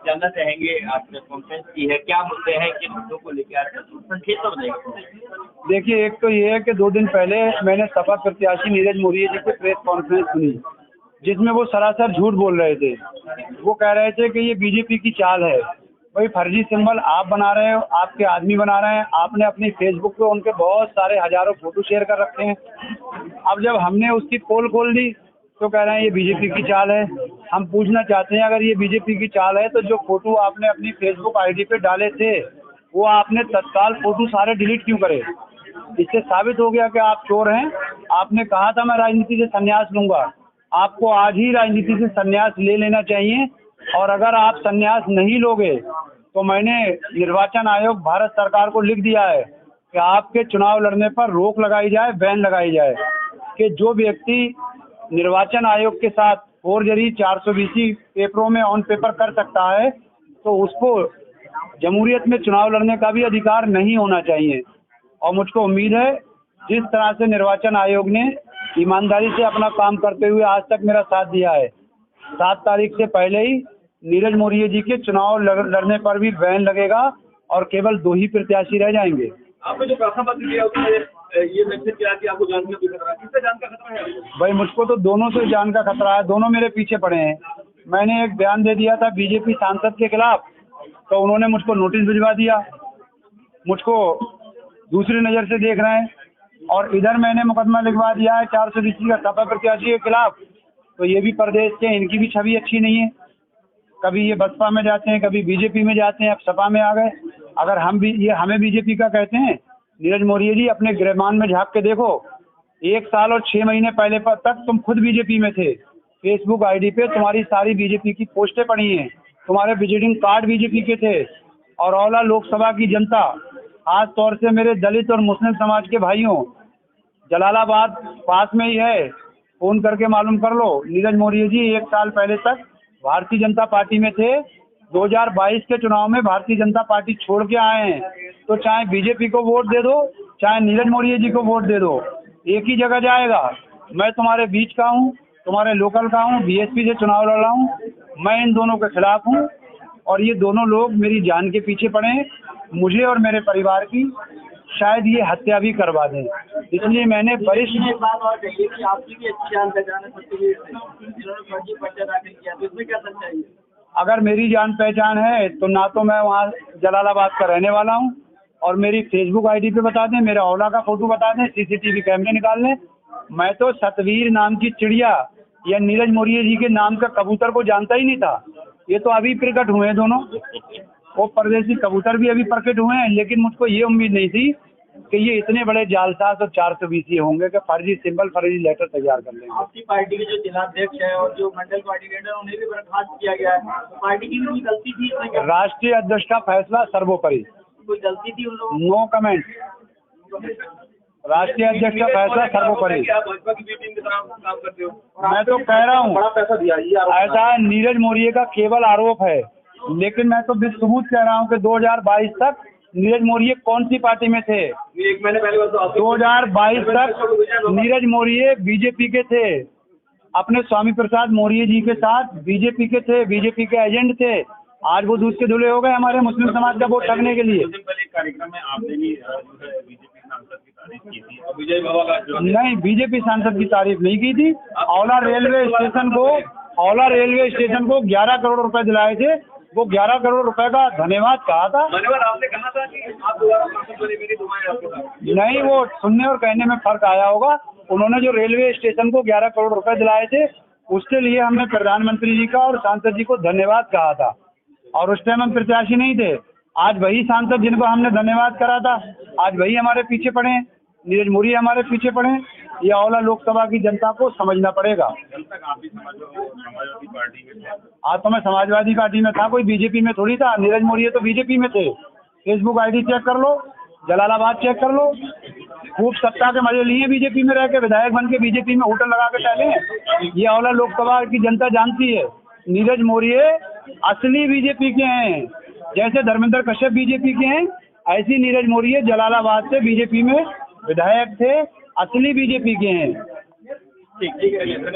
जानना चाहेंगे, आज प्रेस कॉन्फ्रेंस की है, क्या मुद्दे हैं, किन मुद्दों को लेकर आज संक्षेप में बताइए। देखिए, एक तो ये है कि 2 दिन पहले मैंने सपा प्रत्याशी नीरज मौर्य जी की प्रेस कॉन्फ्रेंस सुनी, जिसमें वो सरासर झूठ बोल रहे थे। वो कह रहे थे कि ये बीजेपी की चाल है। भाई, फर्जी सिंबल आप बना रहे हो, आपके आदमी बना रहे हैं। आपने अपनी फेसबुक पे उनके बहुत सारे हजारों फोटो शेयर कर रखे हैं। अब जब हमने उसकी पोल खोल दी तो कह रहे हैं ये बीजेपी की चाल है। हम पूछना चाहते हैं, अगर ये बीजेपी की चाल है तो जो फोटो आपने अपनी फेसबुक आईडी पे डाले थे वो आपने तत्काल फोटो सारे डिलीट क्यों करे? इससे साबित हो गया कि आप चोर हैं। आपने कहा था मैं राजनीति से संन्यास लूंगा, आपको आज ही राजनीति से संन्यास ले लेना चाहिए। और अगर आप संन्यास नहीं लोगे तो मैंने निर्वाचन आयोग भारत सरकार को लिख दिया है कि आपके चुनाव लड़ने पर रोक लगाई जाए, बैन लगाई जाए कि जो व्यक्ति निर्वाचन आयोग के साथ फोर्जरी 420 पेपरों में ऑन पेपर कर सकता है तो उसको जमहूरियत में चुनाव लड़ने का भी अधिकार नहीं होना चाहिए। और मुझको उम्मीद है जिस तरह से निर्वाचन आयोग ने ईमानदारी से अपना काम करते हुए आज तक मेरा साथ दिया है, 7 तारीख से पहले ही नीरज मौर्य जी के चुनाव लड़ने पर भी बैन लगेगा और केवल 2 ही प्रत्याशी रह जाएंगे। आपने जो प्रार्थना पत्र दिया उसमें ये मेंशन किया कि आपको जान का खतरा है, किससे जान का खतरा है? भाई, मुझको तो दोनों से जान का खतरा है, दोनों मेरे पीछे पड़े हैं। मैंने एक बयान दे दिया था बीजेपी सांसद के खिलाफ, तो उन्होंने मुझको नोटिस भिजवा दिया, मुझको दूसरी नज़र से देख रहे हैं। और इधर मैंने मुकदमा लिखवा दिया है 420 का सपा प्रत्याशी के खिलाफ, तो ये भी प्रदेश के, इनकी भी छवि अच्छी नहीं है। कभी ये बसपा में जाते हैं, कभी बीजेपी में जाते हैं, अब सपा में आ गए। अगर हम भी ये हमें बीजेपी का कहते हैं, नीरज मौर्य जी अपने गिरमान में झांक के देखो, 1 साल और 6 महीने पहले तक तुम खुद बीजेपी में थे। फेसबुक आईडी पे तुम्हारी सारी बीजेपी की पोस्टें पड़ी हैं, तुम्हारे विजिटिंग कार्ड बीजेपी के थे। और औला लोकसभा की जनता, खास तौर से मेरे दलित और मुस्लिम समाज के भाइयों, जलालाबाद पास में ही है, फोन करके मालूम कर लो। नीरज मौर्य जी 1 साल पहले तक भारतीय जनता पार्टी में थे, 2022 के चुनाव में भारतीय जनता पार्टी छोड़ के आए हैं। तो चाहे बीजेपी को वोट दे दो, चाहे नीरज मौर्य जी को वोट दे दो, एक ही जगह जाएगा। मैं तुम्हारे बीच का हूँ, तुम्हारे लोकल का हूँ, बीएसपी से चुनाव लड़ रहा हूँ। मैं इन दोनों के खिलाफ हूँ और ये दोनों लोग मेरी जान के पीछे पड़े हैं। मुझे और मेरे परिवार की शायद ये हत्या भी करवा दें, इसलिए मैंने वरिष्ठ बात और कही कि आपकी भी अच्छी जान पहचान है सत्यवीर से, इन्होंने फर्जी पर्चा दाखिल किया, तो इसमें क्या सच्चाई है? अगर मेरी जान पहचान है तो ना तो मैं वहाँ जलालाबाद का रहने वाला हूँ, और मेरी फेसबुक आईडी पे बता दें, मेरा औला का फोटो बता दें, सीसीटीवी कैमरे निकाल लें। मैं तो सतवीर नाम की चिड़िया या नीरज मौर्य जी के नाम का कबूतर को जानता ही नहीं था। ये तो अभी प्रकट हुए हैं दोनों, वो परदेसी कबूतर भी अभी प्रकट हुए हैं। लेकिन मुझको ये उम्मीद नहीं थी कि ये इतने बड़े जालसाज और 420 होंगे कि फर्जी सिंबल, फर्जी लेटर तैयार कर लेंगे। आपकी पार्टी के जो जिलाध्यक्ष है और जो मंडल कोऑर्डिनेटर उन्हें भी बर्खास्त किया गया है, पार्टी की भी गलती थी इसमें क्या? राष्ट्रीय अध्यक्ष का फैसला सर्वोपरि, कोई गलती थी उन लोगों? No comment. राष्ट्रीय अध्यक्ष का फैसला सर्वोपरि। आप भाजपा की बी टीम की तरह काम करते हो? मैं तो कह रहा हूँ, बड़ा पैसा दिया ऐसा नीरज मौर्य का केवल आरोप है, लेकिन मैं तो सबूत कह रहा हूँ कि 2022 तक नीरज मौर्य कौन सी पार्टी में थे? 1 महीने पहले 2022 तक नीरज मौर्य बीजेपी के थे, अपने स्वामी प्रसाद मौर्य जी के साथ बीजेपी के थे, बीजेपी के एजेंट थे। आज वो दूध के धुले हो गए हमारे मुस्लिम समाज का वोट ठगने के लिए। पहले कार्यक्रम में आपने भी बीजेपी सांसद की तारीफ की थी और विजय बाबा का नहीं, बीजेपी सांसद की तारीफ नहीं की थी। औला रेलवे स्टेशन को 11 करोड़ रुपए दिलाए थे, वो 11 करोड़ रुपए का धन्यवाद कहा था। धन्यवाद आपने कहा था कि आप दोबारा सांसद बने, मेरी दुआएं आपके साथ। नहीं, वो सुनने और कहने में फर्क आया होगा। उन्होंने जो रेलवे स्टेशन को 11 करोड़ रुपए दिलाए थे, उसके लिए हमने प्रधानमंत्री जी का और सांसद जी को धन्यवाद कहा था, और उस टाइम हम प्रत्याशी नहीं थे। आज वही सांसद जिनको हमने धन्यवाद करा था, आज वही हमारे पीछे पड़े हैं, नीरज मौर्य हमारे पीछे पड़े हैं। ये औला लोकसभा की जनता को समझना पड़ेगा। जब तक आप भी समाजवादी पार्टी में थे, आज तो मैं समाजवादी पार्टी में था, कोई बीजेपी में थोड़ी था। नीरज मौर्य तो बीजेपी में थे। फेसबुक आईडी चेक कर लो, जलालाबाद चेक कर लो, खूब सत्ता के मजे लिए बीजेपी में रह के, विधायक बन के बीजेपी में होटल लगा के टहले। ये औला लोकसभा की जनता जानती है, नीरज मौर्य असली बीजेपी के हैं। जैसे धर्मेंद्र कश्यप बीजेपी के हैं, ऐसी नीरज मौर्य जलालाबाद से बीजेपी में विधायक थे, असली बीजेपी के हैं। ठीक है।